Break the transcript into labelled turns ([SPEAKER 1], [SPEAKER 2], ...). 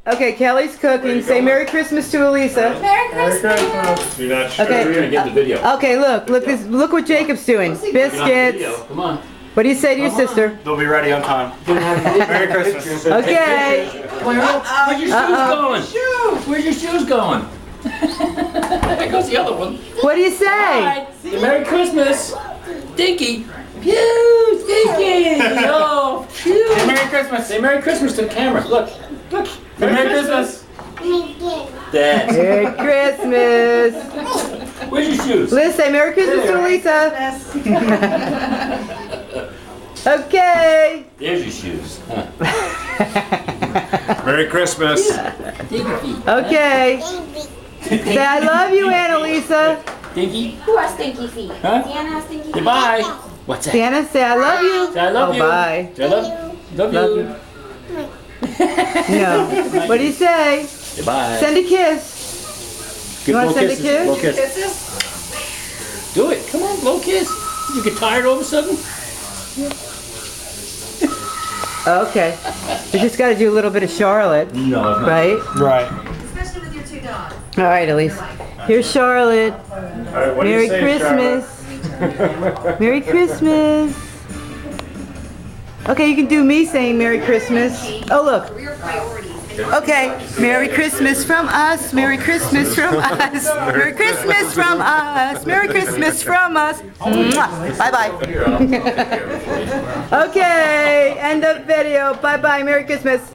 [SPEAKER 1] Okay, Kelly's cooking. Say Merry Christmas to Elisa.
[SPEAKER 2] Merry Christmas.
[SPEAKER 3] You're not sure.
[SPEAKER 1] Okay.
[SPEAKER 4] We're gonna get the video.
[SPEAKER 1] Okay, look what Jacob's doing. Biscuits.
[SPEAKER 4] Come on.
[SPEAKER 1] What do you say to your sister?
[SPEAKER 3] They'll be ready on time. Merry Christmas.
[SPEAKER 1] Okay.
[SPEAKER 4] Where's your shoes going? Where's your shoes going? There goes the other one.
[SPEAKER 1] What do you say?
[SPEAKER 4] Hi. Merry Christmas. Stinky. Phew, Stinky. Oh, phew.
[SPEAKER 3] Say Merry Christmas.
[SPEAKER 4] Say Merry Christmas to the camera. Look. Look.
[SPEAKER 3] Say Merry Christmas.
[SPEAKER 4] Dad.
[SPEAKER 1] Merry Christmas.
[SPEAKER 4] Where's your shoes?
[SPEAKER 1] Liz, say Merry Christmas to Elisa. Okay.
[SPEAKER 4] There's your shoes. Huh.
[SPEAKER 3] Merry Christmas.
[SPEAKER 4] Stinky feet.
[SPEAKER 1] Okay. Say I love you, Annalisa.
[SPEAKER 4] Stinky.
[SPEAKER 2] Who has stinky feet?
[SPEAKER 4] Huh?
[SPEAKER 2] Sienna has stinky feet.
[SPEAKER 4] Goodbye. What's that?
[SPEAKER 1] Sienna, say I love you.
[SPEAKER 4] Say I love
[SPEAKER 1] Oh,
[SPEAKER 4] you.
[SPEAKER 1] bye.
[SPEAKER 4] Say I love you.
[SPEAKER 1] No. What do you say?
[SPEAKER 4] Goodbye.
[SPEAKER 1] Send a kiss. You want to send a kiss?
[SPEAKER 4] Blow kiss. Do it. Come on, blow kiss. You get tired all of a sudden?
[SPEAKER 1] Okay. We just got to do a little bit of Charlotte,
[SPEAKER 4] No.
[SPEAKER 1] right?
[SPEAKER 3] Right.
[SPEAKER 5] Especially with your two dogs.
[SPEAKER 1] All right, Elise. Here's Charlotte.
[SPEAKER 3] All right, what do
[SPEAKER 1] Merry
[SPEAKER 3] you say,
[SPEAKER 1] Christmas.
[SPEAKER 3] Charlotte?
[SPEAKER 1] Merry Christmas. Okay, you can do me saying Merry Christmas. Oh, look.
[SPEAKER 5] Career priorities.
[SPEAKER 1] Okay. Merry Christmas from us. Merry Christmas from us. Merry Christmas from us. Merry Christmas from us. Bye-bye. Okay, end of video. Bye-bye. Merry Christmas.